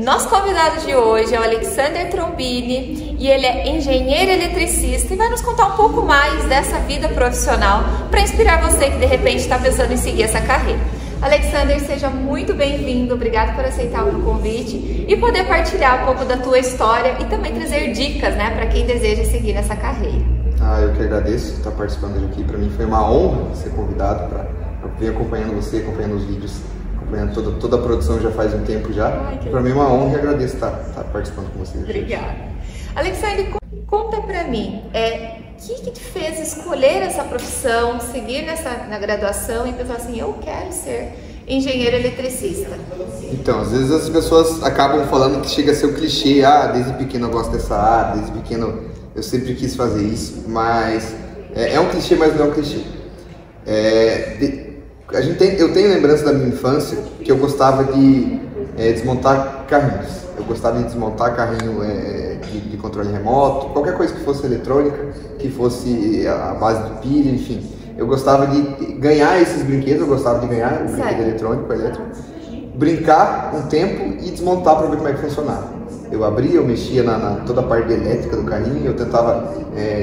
Nosso convidado de hoje é o Alexander Trombini e ele é engenheiro eletricista e vai nos contar um pouco mais dessa vida profissional para inspirar você que de repente está pensando em seguir essa carreira. Alexander, seja muito bem-vindo, obrigado por aceitar o meu convite e poder partilhar um pouco da tua história e também trazer dicas, né, para quem deseja seguir nessa carreira. Eu que agradeço estar participando aqui. Para mim foi uma honra ser convidado para vir acompanhando você, acompanhando os vídeos, acompanhando toda a produção já faz um tempo já. Para mim é uma honra e agradeço estar participando com você. Obrigada. Alexander, conta para mim, o que te fez escolher essa profissão, seguir na graduação e pensar assim, eu quero ser engenheiro eletricista? Então, às vezes as pessoas acabam falando que chega a ser o clichê, desde pequeno eu gosto dessa área, desde pequeno eu sempre quis fazer isso, mas é um clichê, mas não é um clichê. Eu tenho lembrança da minha infância que eu gostava de desmontar carrinhos. Eu gostava de desmontar carrinho de controle remoto, qualquer coisa que fosse eletrônica, que fosse a base do pilha, enfim. Eu gostava de ganhar esses brinquedos, eu gostava de ganhar o brinquedo eletrônico, elétrico, brincar um tempo e desmontar para ver como é que funcionava. Eu abria, eu mexia na toda a parte elétrica do carrinho, eu tentava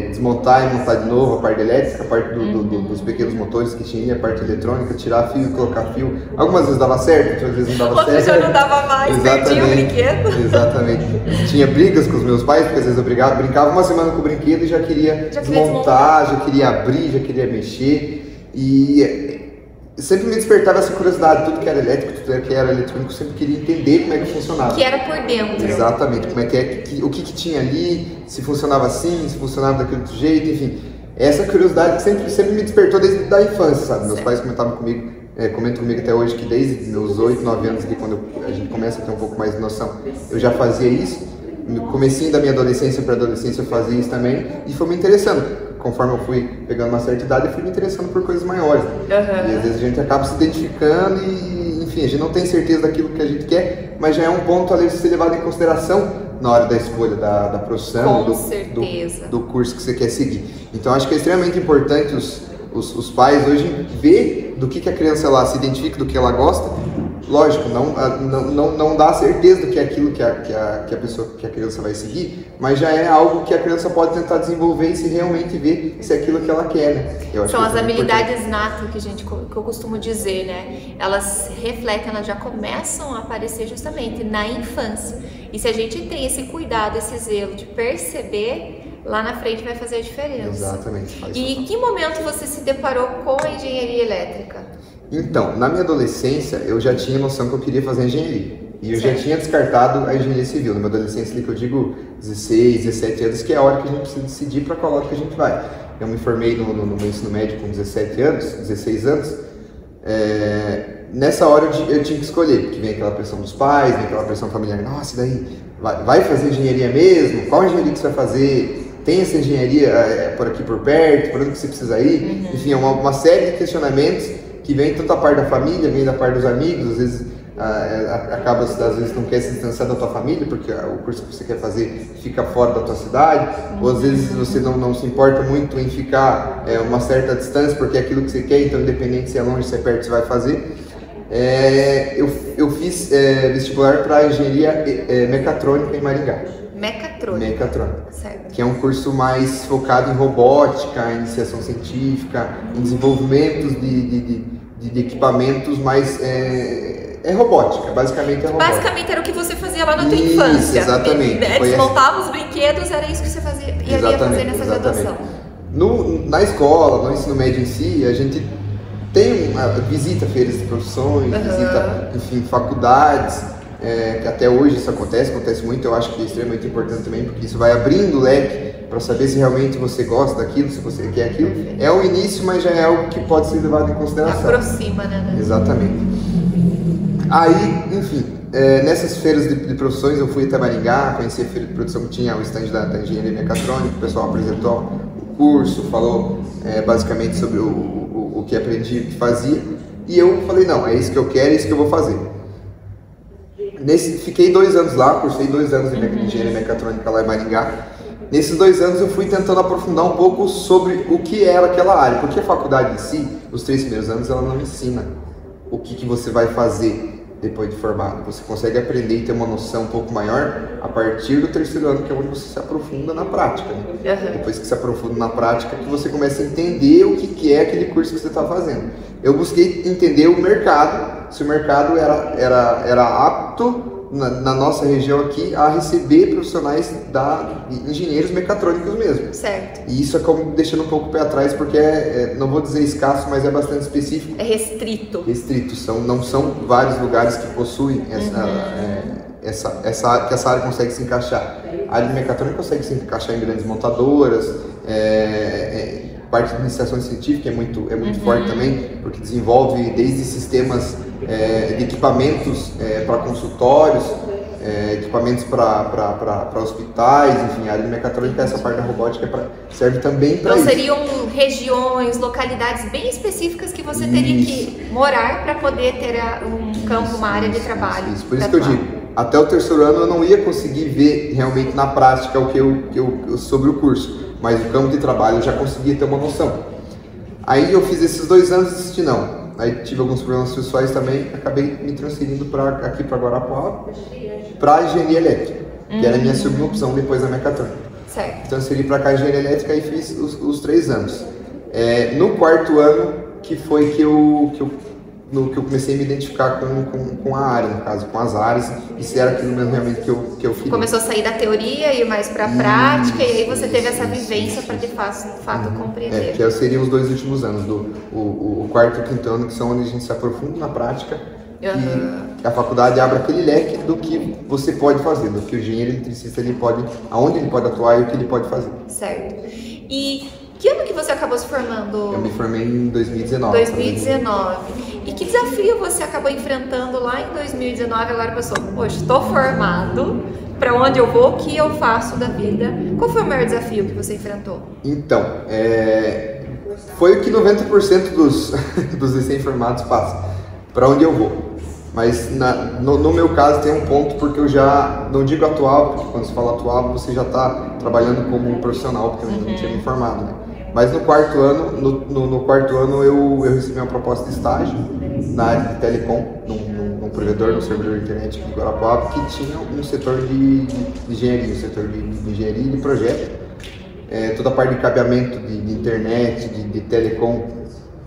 desmontar e montar de novo a parte elétrica, a parte dos pequenos motores que tinha, a parte eletrônica, tirar fio e colocar fio. Algumas vezes dava certo, outras vezes não dava certo. Outras já não dava mais, perdia o brinquedo. Exatamente. Tinha brigas com os meus pais, porque às vezes eu brincava uma semana com o brinquedo e já queria desmontar, já queria abrir, já queria mexer. E sempre me despertava essa curiosidade, tudo que era elétrico, tudo que era eletrônico, eu sempre queria entender como é que funcionava. Que era por dentro. Exatamente, como é que o que tinha ali, se funcionava assim, se funcionava daquele outro jeito, enfim. Essa curiosidade que sempre me despertou desde a infância, sabe? Meus pais comentam comigo até hoje que desde meus 8, 9 anos, quando a gente começa a ter um pouco mais de noção, eu já fazia isso. No comecinho da minha adolescência para adolescência eu fazia isso também e foi me interessando. Conforme eu fui pegando uma certa idade, eu fui me interessando por coisas maiores. E às vezes a gente acaba se identificando e, enfim, a gente não tem certeza daquilo que a gente quer, mas já é um ponto a ser levado em consideração na hora da escolha da profissão, do curso que você quer seguir. Então acho que é extremamente importante os pais hoje ver do que a criança ela se identifica, do que ela gosta. Lógico, não dá certeza do que é aquilo que a criança vai seguir, mas já é algo que a criança pode tentar desenvolver e se realmente ver se é aquilo que ela quer, né? São as habilidades natas que eu costumo dizer, né? Elas refletem, elas já começam a aparecer justamente na infância. E se a gente tem esse cuidado, esse zelo de perceber, lá na frente vai fazer a diferença. Exatamente. E em que momento você se deparou com a engenharia elétrica? Então, na minha adolescência, eu já tinha noção que eu queria fazer engenharia. E eu já tinha descartado a engenharia civil. Na minha adolescência, ali que eu digo 16, 17 anos, que é a hora que a gente precisa decidir para qual lado que a gente vai. Eu me formei no meu ensino médio com 17 anos, 16 anos. Nessa hora eu tinha que escolher, porque vem aquela pressão dos pais, vem aquela pressão familiar. Nossa, e daí? Vai fazer engenharia mesmo? Qual engenharia que você vai fazer? Tem essa engenharia por aqui por perto? Por onde que você precisa ir? Enfim, é uma série de questionamentos que vem tanto da parte da família, vem da parte dos amigos, às vezes às vezes não quer se distanciar da tua família, porque o curso que você quer fazer fica fora da tua cidade, ou às vezes você não se importa muito em ficar uma certa distância, porque é aquilo que você quer, então independente se é longe, se é perto, você vai fazer. Eu fiz vestibular para engenharia mecatrônica em Maringá. Mecatrônica, certo. Que é um curso mais focado em robótica, em iniciação científica, em desenvolvimento de equipamentos mais robótica, basicamente é robótica. Basicamente era o que você fazia lá na tua infância. Exatamente. Desmontava os brinquedos, era isso que você ia fazer nessa graduação. Na escola, no ensino médio em si, a gente visita feiras de profissões, visita, enfim, faculdades, que até hoje isso acontece muito. Eu acho que é extremamente importante também, porque isso vai abrindo o leque para saber se realmente você gosta daquilo, se você quer aquilo. É o início, mas já é algo que pode ser levado em consideração. Aproxima, né? Exatamente. Aí, enfim, nessas feiras de profissões eu fui até Maringá, conheci a feira de produção que tinha o stand da engenharia mecatrônica, o pessoal apresentou o curso, falou basicamente sobre o que aprendi, o que fazia, e eu falei, não, é isso que eu quero, é isso que eu vou fazer. Fiquei 2 anos lá, cursei 2 anos de engenharia mecatrônica lá em Maringá. Nesses 2 anos eu fui tentando aprofundar um pouco sobre o que era aquela área, porque a faculdade em si, os 3 primeiros anos, ela não ensina o que você vai fazer depois de formado. Você consegue aprender e ter uma noção um pouco maior a partir do terceiro ano, que é onde você se aprofunda na prática, né? Depois que se aprofunda na prática, que você começa a entender o que é aquele curso que você está fazendo. Eu busquei entender o mercado, se o mercado era apto na nossa região aqui a receber profissionais engenheiros mecatrônicos mesmo. Certo. E isso acaba deixando um pouco o pé atrás, porque não vou dizer escasso, mas é bastante específico. É restrito. Restrito. Não são vários lugares que possuem que essa área consegue se encaixar. A área de mecatrônica consegue se encaixar em grandes montadoras, parte de iniciação científica é muito forte também, porque desenvolve desde sistemas de equipamentos para consultórios, equipamentos para hospitais, enfim, a área de mecatrônica, essa parte da robótica serve também para isso. Então seriam regiões, localidades bem específicas que você teria que morar para poder ter um campo, uma área de trabalho. Isso. Por isso que eu digo, até o terceiro ano eu não ia conseguir ver realmente na prática sobre o curso, mas o campo de trabalho eu já conseguia ter uma noção. Aí eu fiz esses 2 anos e desisti não. Aí tive alguns problemas pessoais também, acabei me transferindo aqui para Guarapuava, para engenharia elétrica, que era a minha segunda opção depois da mecatrônica. Certo. Transferi para cá engenharia elétrica e fiz os 3 anos. No 4º ano que foi que eu comecei a me identificar com a área, no caso, com as áreas, e se era aquilo mesmo realmente que eu queria. Começou a sair da teoria e ir mais para a prática, e aí você teve essa vivência para de fato compreender. Que seriam os 2 últimos anos, o 4º e 5º ano, que são onde a gente se aprofunda na prática, e a faculdade abre aquele leque do que você pode fazer, do que o engenheiro eletricista aonde ele pode atuar e o que ele pode fazer. Certo. E que ano que você acabou se formando? Eu me formei em 2019. 2019. E que desafio você acabou enfrentando lá em 2019? Agora pensou, poxa, estou formado, para onde eu vou, o que eu faço da vida? Qual foi o maior desafio que você enfrentou? Então, foi o que 90% dos recém-formados passam, para onde eu vou. Mas no meu caso tem um ponto, porque eu já, não digo atual, porque quando se fala atual você já está trabalhando como um profissional, porque eu ainda não tinha me formado, né? Mas no 4º ano, eu recebi uma proposta de estágio na área de telecom, num provedor, num servidor de internet aqui de Guarapuava, que tinha um setor de engenharia, um setor de engenharia e de projeto. Toda a parte de cabeamento de internet, de telecom,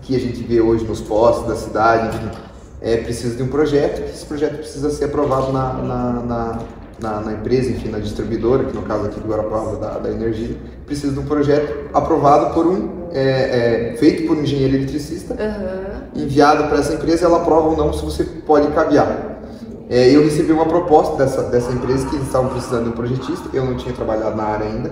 que a gente vê hoje nos postos da cidade, enfim, precisa de um projeto, que esse projeto precisa ser aprovado na empresa, enfim, na distribuidora, que no caso aqui do Guarapuava da Energia, precisa de um projeto aprovado feito por um engenheiro eletricista, enviado para essa empresa, ela aprova ou não se você pode cabear. Eu recebi uma proposta dessa empresa, que eles estavam precisando de um projetista, eu não tinha trabalhado na área ainda,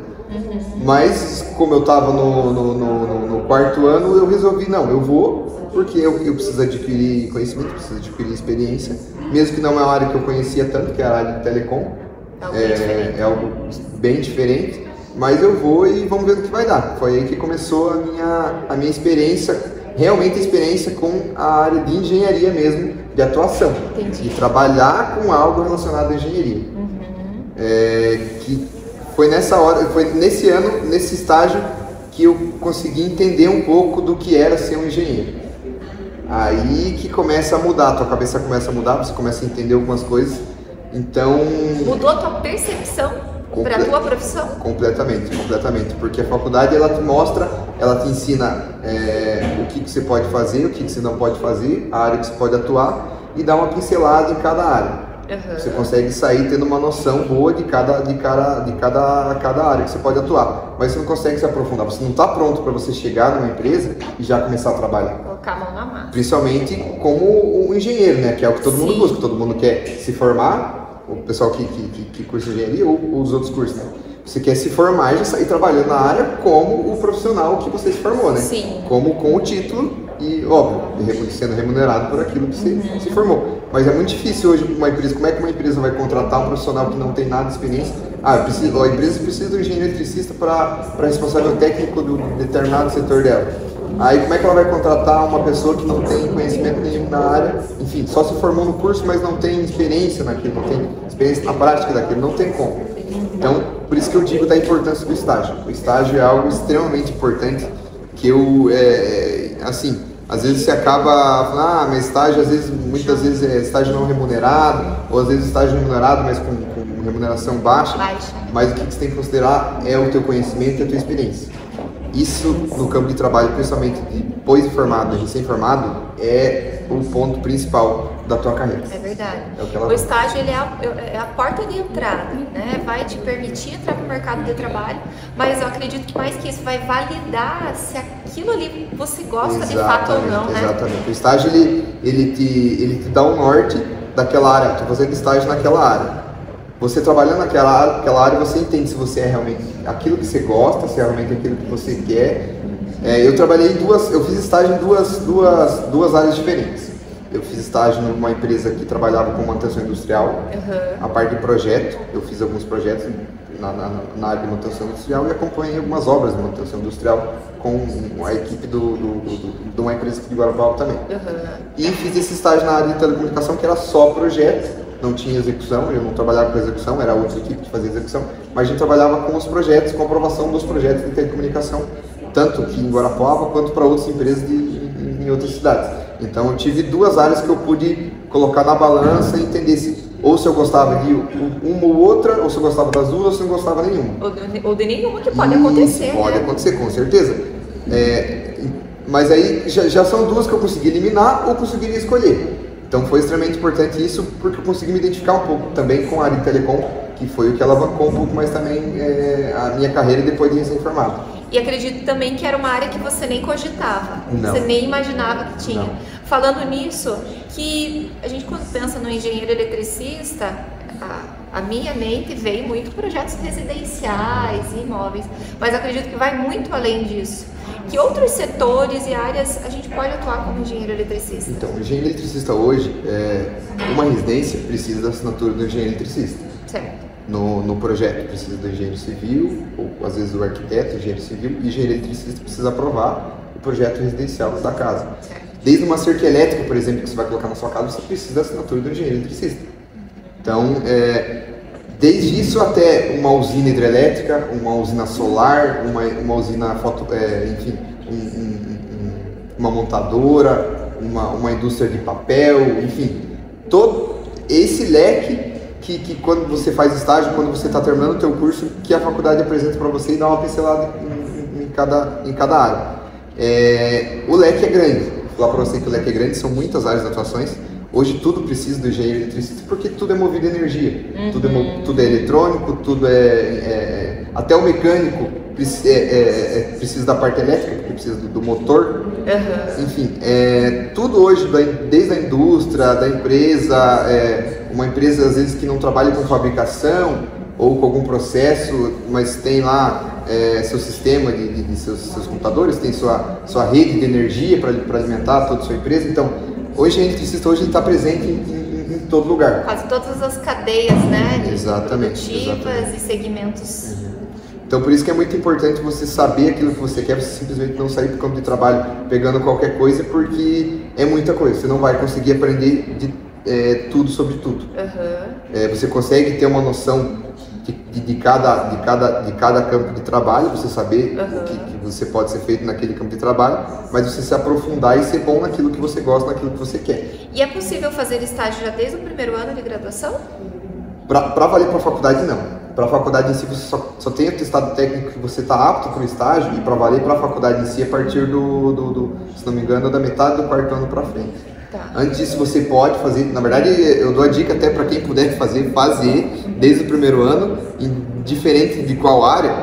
mas como eu estava no 4º ano, eu resolvi, não, eu vou, porque eu preciso adquirir conhecimento, preciso adquirir experiência, mesmo que não é uma área que eu conhecia tanto, que é a área de telecom, é algo bem diferente, mas eu vou e vamos ver o que vai dar. Foi aí que começou a minha experiência, realmente a experiência com a área de engenharia mesmo, de atuação. Entendi. De trabalhar com algo relacionado à engenharia. Que foi nesse ano, nesse estágio, que eu consegui entender um pouco do que era ser um engenheiro. Aí que começa a mudar, a tua cabeça começa a mudar, você começa a entender algumas coisas. Então... Mudou a tua percepção para a tua profissão? Completamente, porque a faculdade ela te mostra, ela te ensina o que você pode fazer, o que você não pode fazer, a área que você pode atuar e dá uma pincelada em cada área. Você consegue sair tendo uma noção boa de cada área que você pode atuar, mas você não consegue se aprofundar, você não está pronto para você chegar numa empresa e já começar a trabalhar. Colocar a mão na massa. Principalmente como um engenheiro, né? Que é o que todo mundo busca, todo mundo quer se formar, o pessoal que cursa engenharia ou os outros cursos, né? Você quer se formar e já sair trabalhando na área como o profissional que você se formou, né? Sim. Com o título e, óbvio, sendo remunerado por aquilo que você se formou. Mas é muito difícil hoje uma empresa, como é que uma empresa vai contratar um profissional que não tem nada de experiência? A empresa precisa do engenheiro eletricista para responsável técnico do determinado setor dela. Aí como é que ela vai contratar uma pessoa que não tem conhecimento nenhum na área, enfim, só se formou no curso, mas não tem experiência naquilo, não tem experiência na prática daquilo, não tem como. Então, por isso que eu digo da importância do estágio. O estágio é algo extremamente importante, que eu, Às vezes você acaba falando, ah, mas estágio, às vezes, muitas vezes é estágio não remunerado, ou às vezes estágio remunerado, mas com remuneração baixa. Mas o que você tem que considerar é o teu conhecimento e a tua experiência. Isso no campo de trabalho, principalmente depois de formado, recém-formado, é o ponto principal da tua carreira. É verdade. É o que ela o estágio ele é a porta de entrada, né? Vai te permitir entrar no mercado de trabalho, mas eu acredito que mais que isso vai validar se aquilo ali você gosta de fato ou não, né? Exatamente. O estágio ele te dá um norte daquela área. Tu fazendo estágio naquela área. Você trabalhando naquela área, você entende se você é realmente aquilo que você gosta, se é realmente aquilo que você quer. Eu fiz estágio em duas áreas diferentes. Eu fiz estágio numa empresa que trabalhava com manutenção industrial, a parte de projeto. Eu fiz alguns projetos na área de manutenção industrial e acompanhei algumas obras de manutenção industrial com a equipe de uma empresa aqui de Guarapuava também. E fiz esse estágio na área de telecomunicação, que era só projeto. Não tinha execução, eu não trabalhava com execução, era outra equipe que fazia execução, mas a gente trabalhava com os projetos, com a aprovação dos projetos de telecomunicação, tanto aqui em Guarapuava quanto para outras empresas em outras cidades. Então eu tive duas áreas que eu pude colocar na balança e entender se eu gostava de uma ou outra, ou se eu gostava das duas, ou se eu não gostava de nenhuma. Ou de nenhuma, que pode acontecer. Pode acontecer, com certeza. Mas aí já são duas que eu consegui eliminar ou conseguiria escolher. Então foi extremamente importante isso, porque eu consegui me identificar um pouco também com a área de telecom, que foi o que alavancou um pouco mais também a minha carreira depois de recém-formado. E acredito também que era uma área que você nem cogitava, não. Você nem imaginava que tinha. Não. Falando nisso, que a gente quando pensa no engenheiro eletricista, a minha mente veio muito projetos residenciais e imóveis, mas acredito que vai muito além disso. Que outros setores e áreas a gente pode atuar como engenheiro eletricista? Então, o engenheiro eletricista hoje, uma residência precisa da assinatura do engenheiro eletricista. Certo. No projeto precisa do engenheiro civil, ou às vezes do arquiteto, engenheiro civil, e o engenheiro eletricista precisa aprovar o projeto residencial da casa. Certo. Desde uma cerca elétrica, por exemplo, que você vai colocar na sua casa, você precisa da assinatura do engenheiro eletricista. Então, desde isso até uma usina hidrelétrica, uma usina solar, uma usina enfim, uma montadora, uma indústria de papel, enfim, todo esse leque que quando você faz estágio, quando você está terminando o teu curso, que a faculdade apresenta para você e dá uma pincelada em cada área. O leque é grande, vou falar para você que o leque é grande, são muitas áreas de atuações. Hoje tudo precisa do engenheiro eletricista porque tudo é movido a energia, tudo é eletrônico, tudo até o mecânico precisa da parte elétrica, porque precisa do motor. Enfim, tudo hoje, desde a indústria, da empresa, uma empresa às vezes que não trabalha com fabricação ou com algum processo, mas tem lá seu sistema de seus computadores, tem sua rede de energia para alimentar toda a sua empresa. Então, hoje o eletricista está presente em todo lugar. Quase todas as cadeias, né? Exatamente. E segmentos. Então por isso que é muito importante você saber aquilo que você quer, você simplesmente não sair para o campo de trabalho pegando qualquer coisa, porque é muita coisa, você não vai conseguir aprender tudo sobre tudo. Você consegue ter uma noção de cada campo de trabalho, você saber o que você pode ser feito naquele campo de trabalho, mas você se aprofundar e ser bom naquilo que você gosta, naquilo que você quer. E é possível fazer estágio já desde o primeiro ano de graduação? Para valer para a faculdade, não. Para a faculdade em si, você só tem atestado técnico que você está apto para o estágio, e para valer para a faculdade em si, a partir se não me engano, da metade do quarto ano para frente. Tá. Antes disso, você pode fazer, na verdade, eu dou a dica até para quem puder fazer desde o primeiro ano, indiferente de qual área,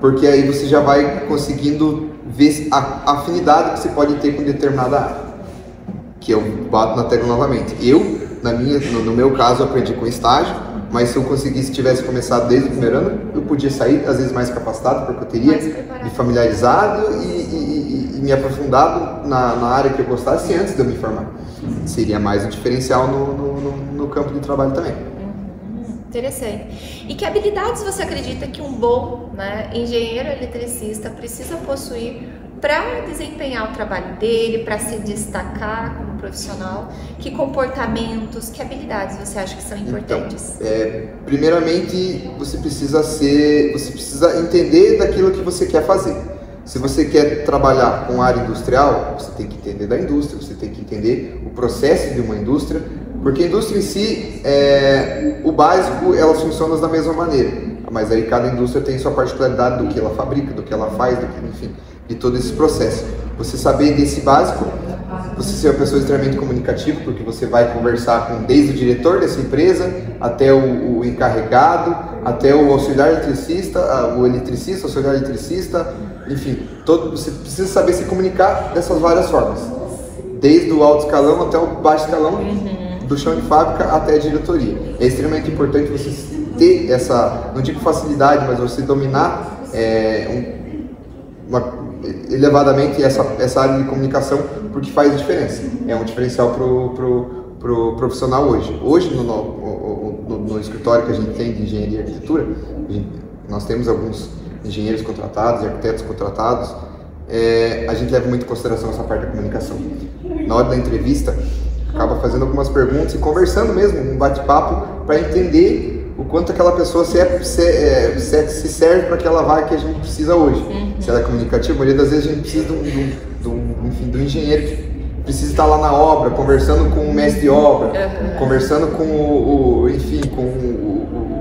porque aí você já vai conseguindo ver a afinidade que você pode ter com determinada área. Que eu bato na tecla novamente. No meu caso, eu aprendi com estágio, mas se eu conseguisse, tivesse começado desde o primeiro ano, eu podia sair, às vezes, mais capacitado, porque eu teria me familiarizado e me aprofundado na área que eu gostasse antes de eu me formar. Seria mais um diferencial no campo de trabalho também. Interessante. E que habilidades você acredita que um bom, engenheiro eletricista precisa possuir para desempenhar o trabalho dele, para se destacar como profissional? Que comportamentos, que habilidades você acha que são importantes? Então, primeiramente, você precisa entender daquilo que você quer fazer. Se você quer trabalhar com área industrial, você tem que entender da indústria, você tem que entender o processo de uma indústria, porque a indústria em si, o básico, elas funcionam da mesma maneira, mas aí cada indústria tem sua particularidade do que ela fabrica, do que ela faz, enfim, de todo esse processo. Você saber desse básico, você ser uma pessoa extremamente comunicativa, porque você vai conversar com desde o diretor dessa empresa, até o encarregado, até o auxiliar eletricista, o auxiliar eletricista, enfim, você precisa saber se comunicar dessas várias formas, desde o alto escalão até o baixo escalão, do chão de fábrica até a diretoria. É extremamente importante você ter essa, não digo facilidade, mas você dominar elevadamente essa área de comunicação, porque faz diferença. É um diferencial pro profissional hoje. Hoje, no escritório que a gente tem de engenharia e arquitetura, nós temos alguns engenheiros contratados e arquitetos contratados, a gente leva muito em consideração essa parte da comunicação. Na hora da entrevista, acaba fazendo algumas perguntas e conversando mesmo, um bate-papo, para entender o quanto aquela pessoa se serve para aquela vaga que a gente precisa hoje. Se ela é comunicativa, a maioria das vezes a gente precisa de um engenheiro que precisa estar lá na obra, conversando com o mestre de obra, conversando com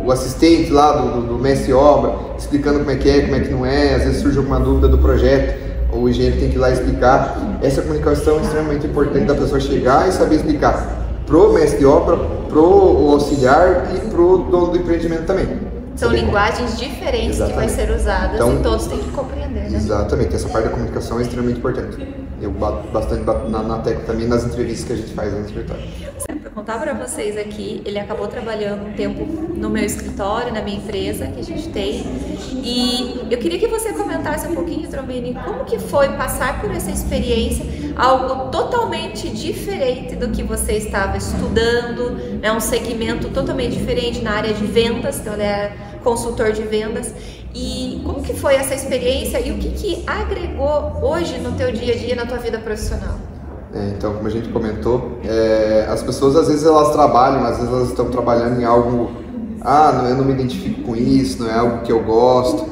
o assistente lá do mestre de obra, explicando como é que não é, às vezes surge alguma dúvida do projeto, o engenheiro tem que ir lá explicar. Essa comunicação é extremamente importante da pessoa chegar e saber explicar pro mestre de obra, pro auxiliar e pro dono do empreendimento também. São linguagens diferentes que vai ser usadas, então, e todos têm que compreender, né? Exatamente, essa parte da comunicação é extremamente importante. Eu bato bastante na tecla também nas entrevistas que a gente faz no escritório. Para contar para vocês aqui, ele acabou trabalhando um tempo no meu escritório, na minha empresa que a gente tem, e eu queria que você comentasse um pouquinho, Trombini, como que foi passar por essa experiência, algo totalmente diferente do que você estava estudando, né? Um segmento totalmente diferente na área de vendas, então ele é consultor de vendas. E como que foi essa experiência e o que agregou hoje no teu dia a dia, na tua vida profissional? Então, como a gente comentou, as pessoas às vezes elas trabalham, às vezes elas estão trabalhando em algo, eu não me identifico com isso, não é algo que eu gosto,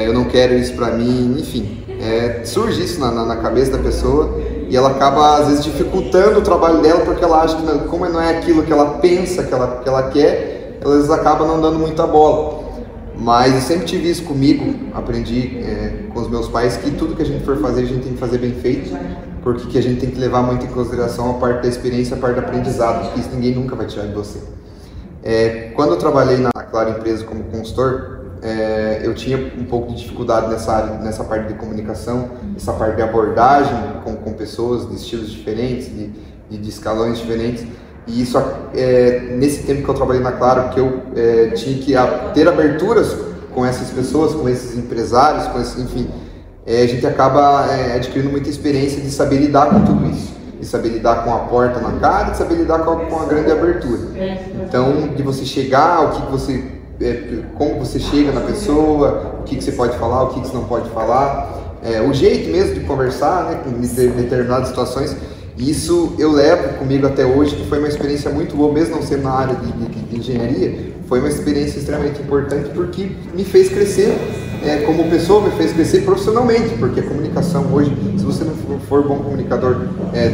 eu não quero isso pra mim, enfim, surge isso na cabeça da pessoa e ela acaba às vezes dificultando o trabalho dela porque ela acha que como não é aquilo que ela pensa, que ela quer, ela às vezes acaba não dando muita bola. Mas eu sempre tive isso comigo, aprendi com os meus pais que tudo que a gente for fazer, a gente tem que fazer bem feito, porque que a gente tem que levar muito em consideração a parte da experiência, a parte do aprendizado, porque isso ninguém nunca vai tirar de você. Quando eu trabalhei na Claro Empresa como consultor, eu tinha um pouco de dificuldade nessa parte de comunicação, essa parte de abordagem com pessoas de estilos diferentes, de escalões diferentes. E isso, nesse tempo que eu trabalhei na Claro, que eu tinha que ter aberturas com essas pessoas, com esses empresários, enfim, a gente acaba adquirindo muita experiência de saber lidar com tudo isso, de saber lidar com a porta na cara, de saber lidar com a grande abertura. Então, de você chegar, como você chega na pessoa, o que você pode falar, o que você não pode falar, o jeito mesmo de conversar, né, em determinadas situações. Isso eu levo comigo até hoje, que foi uma experiência muito boa, mesmo não sendo na área de engenharia, foi uma experiência extremamente importante porque me fez crescer como pessoa, me fez crescer profissionalmente, porque a comunicação hoje, se você não for bom comunicador,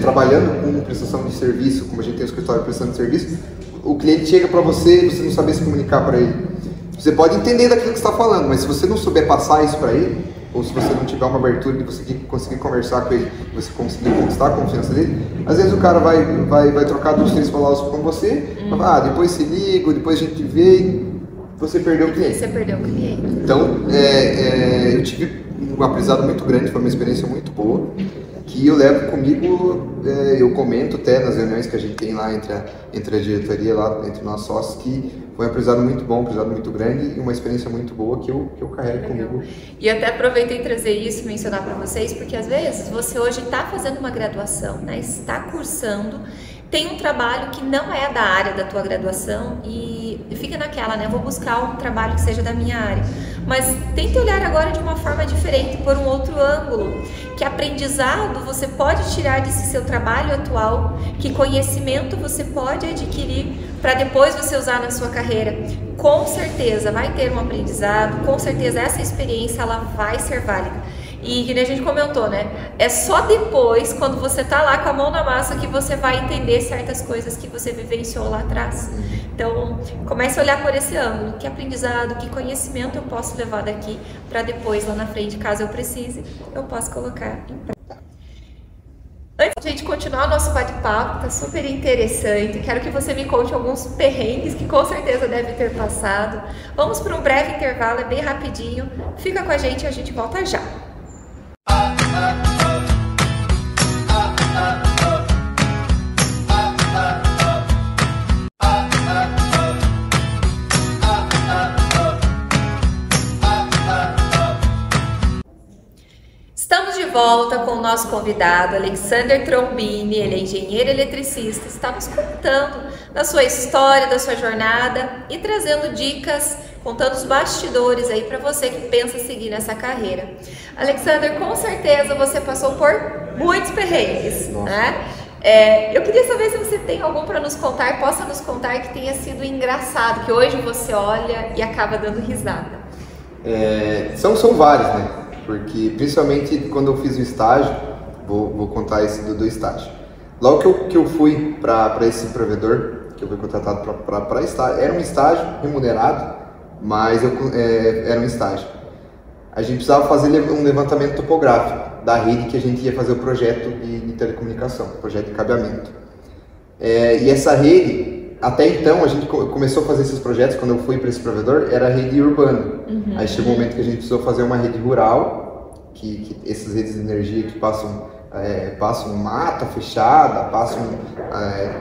trabalhando com prestação de serviço, como a gente tem o escritório de prestação de serviço, o cliente chega para você e você não saber se comunicar para ele. Você pode entender daquilo que você está falando, mas se você não souber passar isso para ele, ou se você não tiver uma abertura de você conseguir conversar com ele, você conseguir conquistar a confiança dele, às vezes o cara vai trocar 2, 3 palavras com você, depois se liga, depois a gente vê e você perdeu o cliente. Você perdeu o cliente. Então, eu tive um aprendizado muito grande, foi uma experiência muito boa, que eu levo comigo, eu comento até nas reuniões que a gente tem lá entre a diretoria, lá entre nós sócios, que foi um aprendizado muito bom, um aprendizado muito grande e uma experiência muito boa que eu carrego comigo. E até aproveitei trazer isso e mencionar para vocês, porque às vezes você hoje está fazendo uma graduação, né? Está cursando, tem um trabalho que não é da área da tua graduação e fica naquela, né? Vou buscar um trabalho que seja da minha área. Mas tente olhar agora de uma forma diferente, por um outro ângulo. Que aprendizado você pode tirar desse seu trabalho atual, que conhecimento você pode adquirir para depois você usar na sua carreira. Com certeza vai ter um aprendizado, com certeza essa experiência ela vai ser válida. E que nem a gente comentou, né? É só depois, quando você tá lá com a mão na massa, que você vai entender certas coisas que você vivenciou lá atrás. Então, comece a olhar por esse ângulo. Que aprendizado, que conhecimento eu posso levar daqui para depois, lá na frente, caso eu precise, eu possa colocar em prática. Antes de a gente continuar o nosso bate-papo, tá super interessante. Quero que você me conte alguns perrengues que com certeza deve ter passado. Vamos para um breve intervalo, é bem rapidinho. Fica com a gente volta já. Estamos de volta com o nosso convidado, Alexander Trombini. Ele é engenheiro eletricista, está nos contando da sua história, da sua jornada e trazendo dicas, contando os bastidores aí para você que pensa seguir nessa carreira. Alexander, com certeza você passou por muitos perrengues, né? Eu queria saber se você tem algum para nos contar, possa nos contar que tenha sido engraçado, que hoje você olha e acaba dando risada. São vários, né? Porque principalmente quando eu fiz o estágio, vou contar esse do estágio. Logo que eu fui para esse provedor, que eu fui contratado para estágio, era um estágio remunerado, mas era um estágio. A gente precisava fazer um levantamento topográfico da rede que a gente ia fazer o projeto de telecomunicação, projeto de cabeamento. E essa rede, até então, a gente começou a fazer esses projetos, quando eu fui para esse provedor, era a rede urbana. Aí chegou um momento que a gente precisou fazer uma rede rural, que essas redes de energia que passam mata fechada,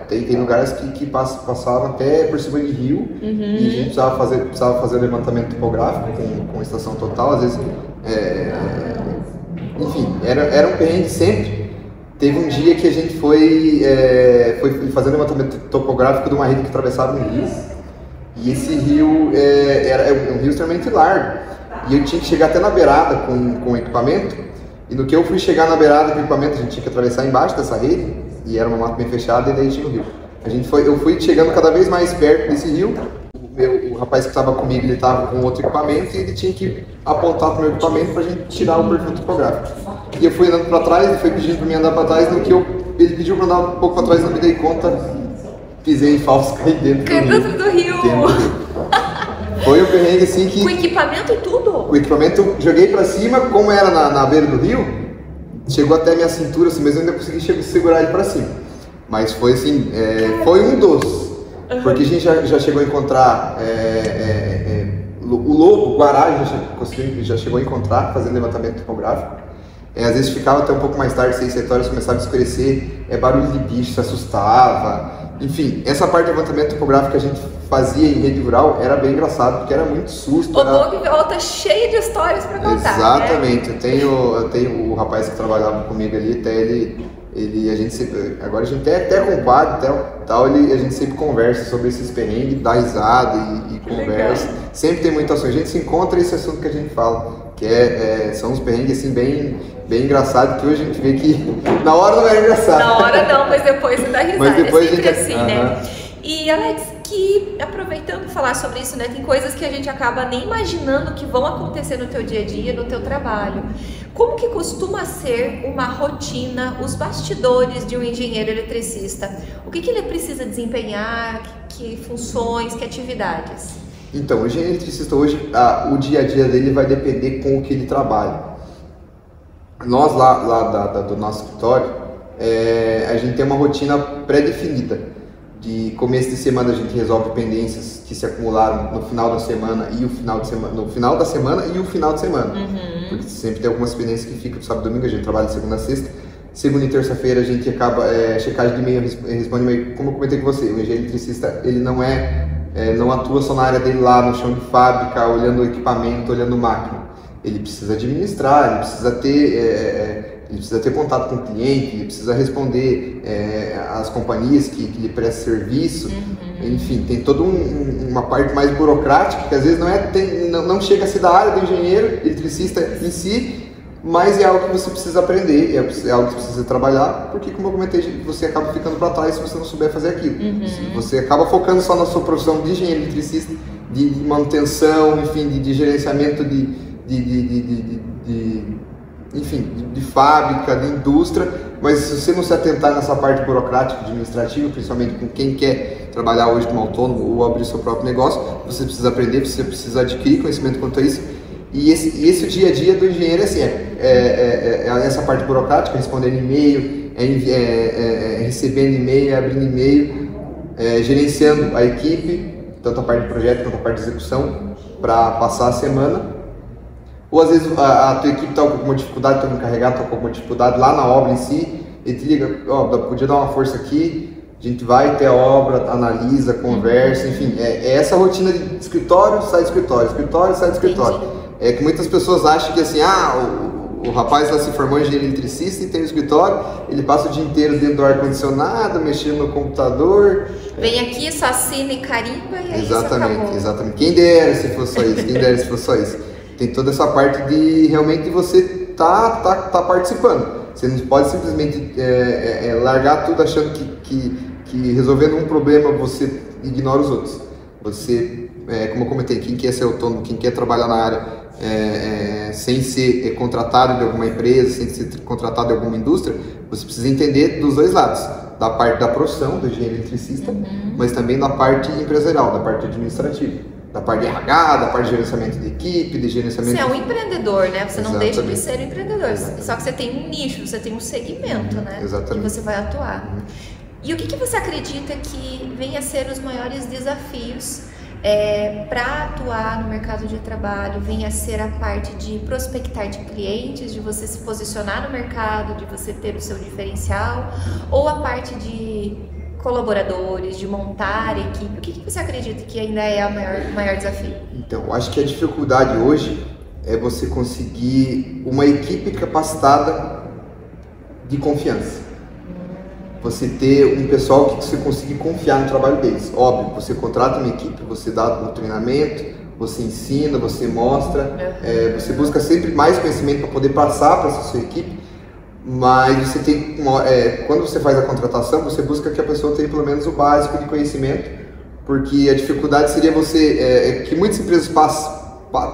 tem lugares que passavam até por cima de rio, e a gente precisava fazer o levantamento topográfico com estação total, às vezes, enfim, era um perrengue sempre. Teve um dia que a gente foi fazer um levantamento topográfico de uma rede que atravessava um rio, e esse rio era um rio extremamente largo, e eu tinha que chegar até na beirada com o equipamento, e no que eu fui chegar na beirada com o equipamento, a gente tinha que atravessar embaixo dessa rede, e era uma mata bem fechada, e daí tinha o rio. Eu fui chegando cada vez mais perto desse rio. O rapaz que estava comigo, ele estava com outro equipamento, e ele tinha que apontar para o meu equipamento para a gente tirar o perfil topográfico. E eu fui andando para trás, ele foi pedindo para mim andar para trás, no que ele pediu para andar um pouco para trás, não me dei conta, pisei em falso, caí dentro do rio. Foi um perrengue assim que... Com equipamento e tudo? O equipamento, joguei para cima, como era na beira do rio, chegou até a minha cintura assim, mas eu ainda consegui segurar ele para cima. Mas foi assim, foi um dos. Porque a gente já chegou a encontrar o lobo, o guará, já chegou a encontrar fazendo levantamento topográfico. Às vezes ficava até um pouco mais tarde, 6, 7 horas, começava a escurecer, barulho de bicho, se assustava. Enfim, essa parte de levantamento topográfico que a gente fazia em rede rural era bem engraçado, porque era muito susto. O blog volta cheio de histórias para contar. Exatamente, né? Eu tenho o rapaz que trabalhava comigo ali, até a gente sempre, agora a gente até com o quadro a gente sempre conversa sobre esses perrengues, dá risada e conversa. Legal. Sempre tem muita assunto. A gente se encontra esse assunto que a gente fala, que são uns perrengues assim bem engraçados, que hoje a gente vê que na hora não é engraçado. Na hora não, mas depois você dá risada. Mas depois sempre assim, né? E Alex, que aproveitando falar sobre isso, né? Tem coisas que a gente acaba nem imaginando que vão acontecer no teu dia a dia, no teu trabalho. Como que costuma ser uma rotina, os bastidores de um engenheiro eletricista? O que ele precisa desempenhar, que funções, que atividades? Então, o engenheiro eletricista hoje, o dia a dia dele vai depender com o que ele trabalha. Nós lá do nosso escritório, a gente tem uma rotina pré-definida. De começo de semana a gente resolve pendências que se acumularam no final da semana e o final de semana, no final da semana e o final de semana. Porque sempre tem algumas pendências que ficam sábado e domingo, a gente trabalha de segunda a sexta. Segunda e terça-feira a gente acaba checagem de e-mail, responde e-mail. Como eu comentei com você, o engenheiro eletricista, ele não atua só na área dele lá no chão de fábrica, olhando o equipamento, olhando máquina. Ele precisa administrar, ele precisa ter contato com o cliente, ele precisa responder às companhias que lhe prestam serviço. Enfim, tem toda uma parte mais burocrática que às vezes não chega a ser da área do engenheiro eletricista em si, mas é algo que você precisa aprender, é algo que você precisa trabalhar, porque, como eu comentei, você acaba ficando para trás se você não souber fazer aquilo. Você acaba focando só na sua profissão de engenheiro eletricista, de manutenção, enfim, de gerenciamento enfim, de fábrica, de indústria, mas se você não se atentar nessa parte burocrática, administrativa, principalmente com quem quer trabalhar hoje como autônomo ou abrir seu próprio negócio, você precisa aprender, você precisa adquirir conhecimento quanto a isso. E esse o dia a dia do engenheiro é assim, essa parte burocrática, respondendo e-mail, recebendo e-mail, abrindo e-mail, gerenciando a equipe, tanto a parte de projeto quanto a parte de execução, para passar a semana. Ou às vezes a tua equipe está com alguma dificuldade, está encarregado, está com alguma dificuldade lá na obra em si, ele te liga, podia dar uma força aqui, a gente vai até a obra, analisa, conversa, enfim, é essa rotina de escritório, sai do escritório, escritório, sai do escritório. É que muitas pessoas acham que assim, o rapaz lá se formou em engenheiro eletricista e tem um escritório, ele passa o dia inteiro dentro do ar-condicionado, mexendo no computador. Vem aqui, só assina e carimba e aí Exatamente. Quem dera se fosse só isso, Tem toda essa parte de realmente você tá participando. Você não pode simplesmente largar tudo achando que resolvendo um problema você ignora os outros. Você, como eu comentei, quem quer ser autônomo, quem quer trabalhar na área sem ser contratado de alguma empresa, sem ser contratado de alguma indústria, você precisa entender dos dois lados, da parte da profissão, do engenheiro eletricista, mas também da parte empresarial, da parte administrativa, da parte de RH, da parte de gerenciamento de equipe, de gerenciamento... Você é um empreendedor, né? Você não deixa de ser um empreendedor, Exatamente. Só que você tem um nicho, você tem um segmento, né? Exatamente. Que você vai atuar. E o que você acredita que venha a ser os maiores desafios para atuar no mercado de trabalho? Venha a ser a parte de prospectar de clientes, de você se posicionar no mercado, de você ter o seu diferencial, ou a parte de colaboradores, de montar equipe? O que você acredita que ainda é o maior desafio? Então, eu acho que a dificuldade hoje é você conseguir uma equipe capacitada de confiança. Você ter um pessoal que você consiga confiar no trabalho deles. Óbvio, você contrata uma equipe, você dá um treinamento, você ensina, você mostra, você busca sempre mais conhecimento para poder passar para essa sua equipe, mas você tem quando você faz a contratação, você busca que a pessoa tenha pelo menos o básico de conhecimento, porque a dificuldade seria que muitas empresas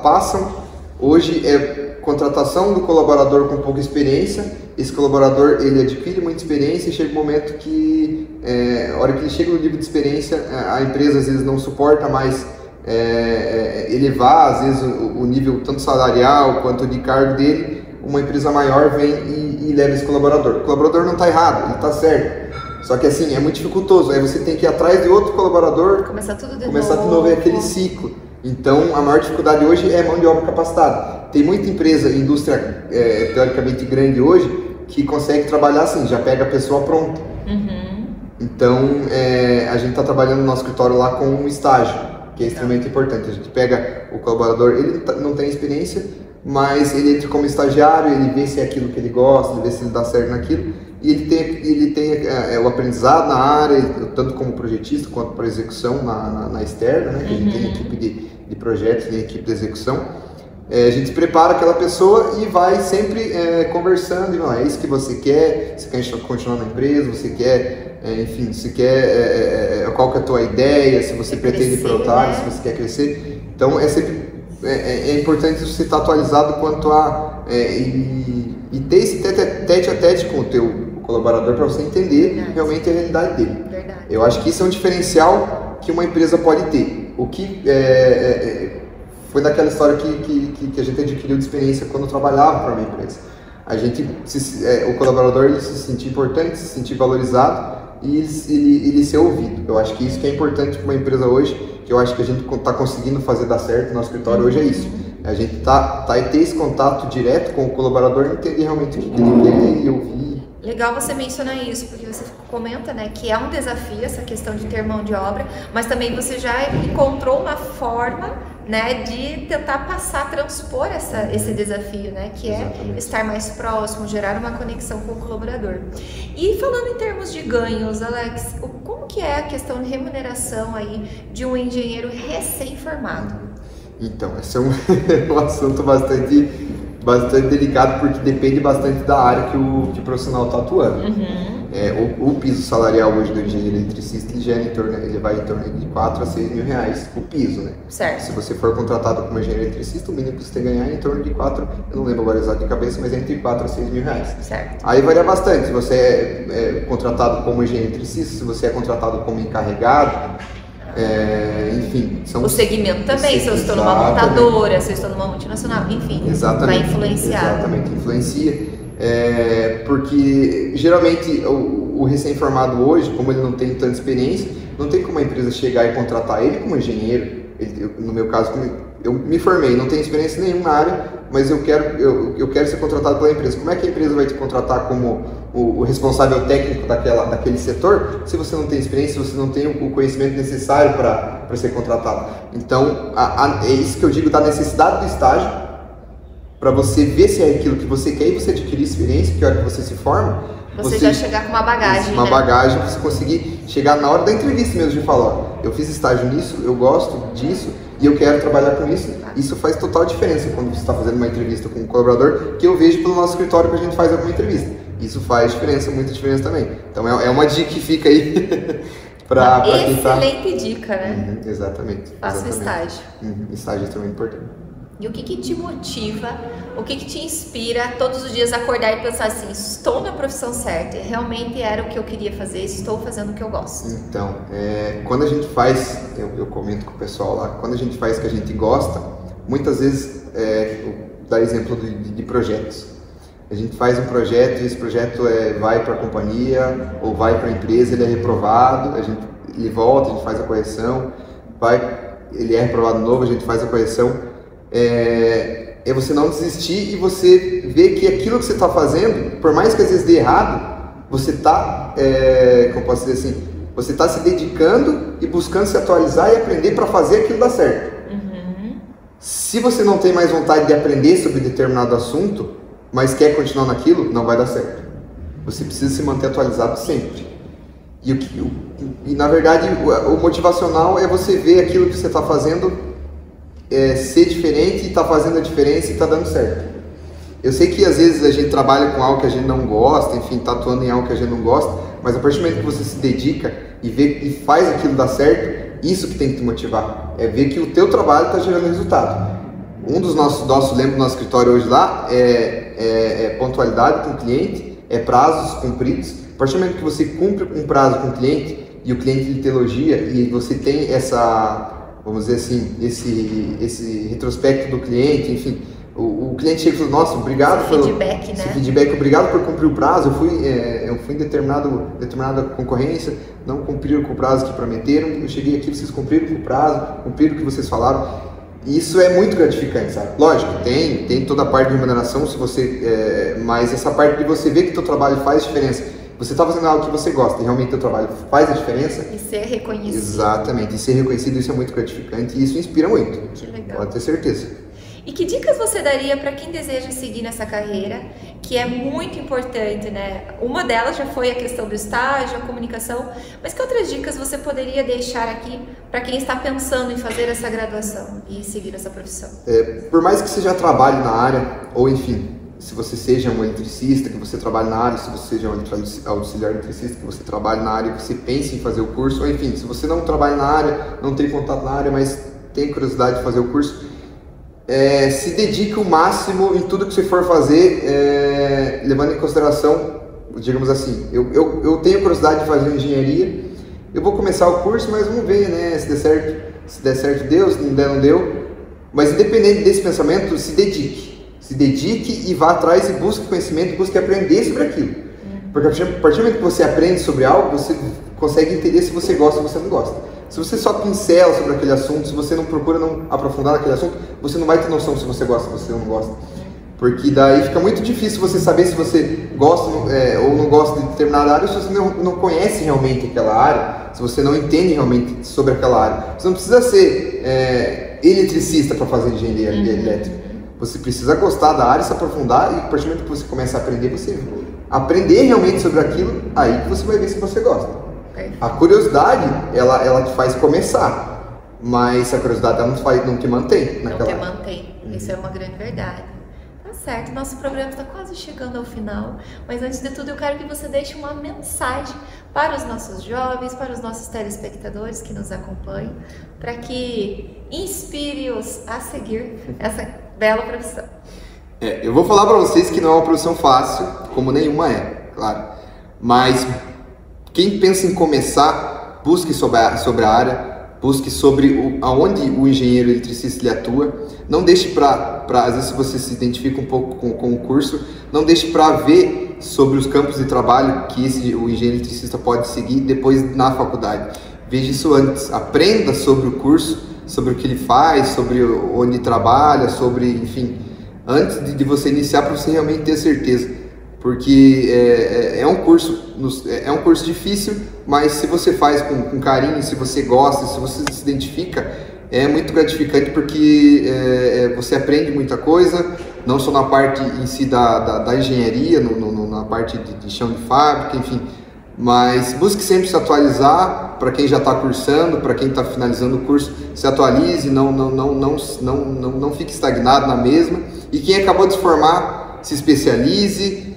passam hoje contratação do colaborador com pouca experiência. Esse colaborador ele adquire muita experiência e chega um momento que, a hora que ele chega no nível de experiência, a empresa às vezes não suporta mais elevar às vezes o nível tanto salarial quanto de cargo dele. Uma empresa maior vem e leva esse colaborador. O colaborador não está errado, ele está certo. Só que assim, é muito dificultoso. Aí você tem que ir atrás de outro colaborador, começar tudo de novo, é aquele ciclo. Então, a maior dificuldade hoje é mão de obra capacitada. Tem muita empresa, indústria teoricamente grande hoje, que consegue trabalhar assim, já pega a pessoa pronta. Então, a gente está trabalhando no nosso escritório lá com um estágio, que é extremamente importante. A gente pega o colaborador, ele não tem experiência, mas ele entra como estagiário, ele vê se é aquilo que ele gosta, ele vê se ele dá certo naquilo, e ele tem o aprendizado na área, tanto como projetista quanto para execução na externa, né? A gente tem equipe de projetos, tem equipe de execução. A gente prepara aquela pessoa e vai sempre conversando, é isso que você quer continuar na empresa, você quer, enfim, você quer, qual que é a tua ideia, se você pretende ir para outra área, se você quer crescer. Então é importante você estar atualizado quanto a e ter esse tete a tete com o teu colaborador para você entender realmente a realidade dele. Eu acho que isso é um diferencial que uma empresa pode ter. O que foi daquela história que a gente adquiriu de experiência quando trabalhava para uma empresa. O colaborador ele se sentir importante, se sentir valorizado e ele ser ouvido. Eu acho que isso que é importante para uma empresa hoje, que eu acho que a gente está conseguindo fazer dar certo no nosso escritório hoje é isso. A gente ter esse contato direto com o colaborador e entender realmente o que ele quer e ouvir. Legal você mencionar isso, porque você comenta, né, que é um desafio essa questão de ter mão de obra, mas também você já encontrou uma forma, né, de tentar transpor esse desafio, né, que Exatamente. É estar mais próximo, gerar uma conexão com o colaborador. E falando em termos de ganhos, Alex, como que é a questão de remuneração aí de um engenheiro recém-formado? Então, esse é um assunto bastante bastante delicado, porque depende bastante da área que o profissional está atuando. O piso salarial hoje do engenheiro eletricista ele vai em torno de 4 a 6 mil reais o piso, né? Certo. Se você for contratado como engenheiro eletricista, o mínimo que você tem que ganhar é em torno de 4, eu não lembro agora exato de cabeça, mas é entre 4 a 6 mil reais. Certo. Aí varia bastante, se você é contratado como engenheiro eletricista, se você é contratado como encarregado, enfim. O segmento também, se eu estou numa montadora, se eu estou numa multinacional, enfim, vai influenciar. Exatamente, influencia. Porque geralmente o recém-formado hoje, como ele não tem tanta experiência, não tem como a empresa chegar e contratar ele como engenheiro. No meu caso, eu me formei, não tenho experiência nenhuma na área, mas eu quero ser contratado pela empresa. Como é que a empresa vai te contratar como o responsável técnico daquele setor, se você não tem experiência, se você não tem o conhecimento necessário para ser contratado? Então, é isso que eu digo da necessidade do estágio, para você ver se é aquilo que você quer e você adquirir experiência, que a hora que você se forma, você já chegar com uma bagagem, uma bagagem, você conseguir chegar na hora da entrevista mesmo, de falar, ó, eu fiz estágio nisso, eu gosto disso e eu quero trabalhar com isso. Isso faz total diferença quando você está fazendo uma entrevista com um colaborador, que eu vejo pelo nosso escritório que a gente faz alguma entrevista. Isso faz diferença, muita diferença também. Então é uma dica que fica aí para quem tá... Excelente dica, né? Exatamente. Faça o estágio. Estágio é extremamente importante. E o que te motiva, o que te inspira todos os dias a acordar e pensar assim, estou na profissão certa, realmente era o que eu queria fazer, estou fazendo o que eu gosto? Então, quando a gente faz, eu comento com o pessoal lá, quando a gente faz o que a gente gosta, muitas vezes, dá exemplo de projetos. A gente faz um projeto e esse projeto vai para a companhia ou vai para a empresa, ele é reprovado, ele volta, a gente faz a correção, ele é reprovado de novo, a gente faz a correção. É você não desistir e você ver que aquilo que você está fazendo, por mais que às vezes dê errado, você está, como posso dizer assim, você está se dedicando e buscando se atualizar e aprender para fazer aquilo dar certo. Se você não tem mais vontade de aprender sobre determinado assunto, mas quer continuar naquilo, não vai dar certo. Você precisa se manter atualizado sempre. E na verdade, o motivacional é você ver aquilo que você está fazendo ser diferente e tá fazendo a diferença e tá dando certo. Eu sei que às vezes a gente trabalha com algo que a gente não gosta, enfim, tá atuando em algo que a gente não gosta, mas a partir do momento que você se dedica e faz aquilo dar certo, isso que tem que te motivar. É ver que o teu trabalho tá gerando resultado. Um dos nossos lembra do nosso escritório hoje lá, é pontualidade com o cliente, prazos cumpridos. A partir do momento que você cumpre um prazo com o cliente e o cliente te elogia e você tem essa... vamos dizer assim, esse retrospecto do cliente, enfim, o cliente chega e fala, nossa, obrigado pelo feedback, né? Feedback, obrigado por cumprir o prazo, eu fui em determinada concorrência, não cumpriram com o prazo que prometeram, eu cheguei aqui, vocês cumpriram com o prazo, cumpriram o que vocês falaram. E isso é muito gratificante, sabe? Lógico, tem toda a parte de remuneração, mas essa parte de você ver que o teu trabalho faz diferença. Você está fazendo algo que você gosta e realmente o teu trabalho faz a diferença. E ser reconhecido. Exatamente, e ser reconhecido, isso é muito gratificante e isso inspira muito. Que legal. Pode ter certeza. E que dicas você daria para quem deseja seguir nessa carreira, que é muito importante, né? Uma delas já foi a questão do estágio, a comunicação, mas que outras dicas você poderia deixar aqui para quem está pensando em fazer essa graduação e seguir essa profissão? Por mais que você já trabalhe na área, ou enfim, se você seja um eletricista, que você trabalhe na área, se você seja um auxiliar eletricista, que você trabalhe na área, que você pense em fazer o curso, ou enfim, se você não trabalha na área, não tem contato na área, mas tem curiosidade de fazer o curso, se dedique o máximo em tudo que você for fazer, levando em consideração, digamos assim, eu tenho curiosidade de fazer engenharia, eu vou começar o curso, mas vamos ver, né, se der certo deu, se não der não deu, mas independente desse pensamento, se dedique e vá atrás e busque conhecimento, busque aprender sobre aquilo. Porque a partir do momento que você aprende sobre algo, você consegue entender se você gosta ou se você não gosta. Se você só pincela sobre aquele assunto, se você não procura não aprofundar naquele assunto, você não vai ter noção se você gosta ou se você não gosta. Porque daí fica muito difícil você saber se você gosta ou não gosta de determinada área, se você não conhece realmente aquela área, se você não entende realmente sobre aquela área. Você não precisa ser eletricista para fazer engenharia elétrica. Você precisa gostar da área, se aprofundar, e a partir do momento que você começa a aprender, você aprender realmente sobre aquilo, aí que você vai ver se você gosta. A curiosidade, ela te faz começar, mas a curiosidade ela não te mantém naquela área. Não te mantém, isso é uma grande verdade. Tá certo, nosso programa está quase chegando ao final, mas antes de tudo eu quero que você deixe uma mensagem para os nossos jovens, para os nossos telespectadores que nos acompanham, para que inspire-os a seguir essa bela profissão. Eu vou falar para vocês que não é uma profissão fácil, como nenhuma é, claro, mas quem pensa em começar, busque sobre a área, busque sobre aonde o engenheiro eletricista ele atua. Não deixe às vezes você se identifica um pouco com o curso, não deixe para ver sobre os campos de trabalho que o engenheiro eletricista pode seguir depois na faculdade. Veja isso antes, aprenda sobre o curso, sobre o que ele faz, sobre onde trabalha, sobre, enfim, antes de você iniciar, para você realmente ter certeza. Porque é um curso difícil, mas se você faz com carinho, se você gosta, se você se identifica, é muito gratificante, porque você aprende muita coisa, não só na parte em si da engenharia, na parte de chão de fábrica, enfim, mas busque sempre se atualizar. Para quem já está cursando, para quem está finalizando o curso, se atualize, não fique estagnado na mesma, e quem acabou de se formar, se especialize,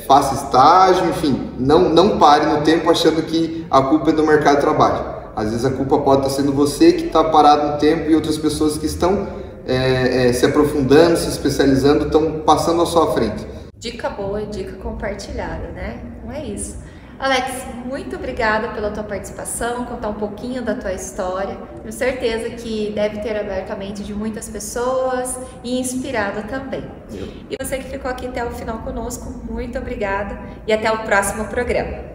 faça estágio, enfim, não pare no tempo achando que a culpa é do mercado de trabalho. Às vezes a culpa pode estar sendo você que está parado no tempo, e outras pessoas que estão se aprofundando, se especializando, estão passando à sua frente. Dica boa e dica compartilhada, né? Então é isso. Alex, muito obrigada pela tua participação, contar um pouquinho da tua história. Tenho certeza que deve ter aberto a mente de muitas pessoas e inspirado também. E você que ficou aqui até o final conosco, muito obrigada e até o próximo programa.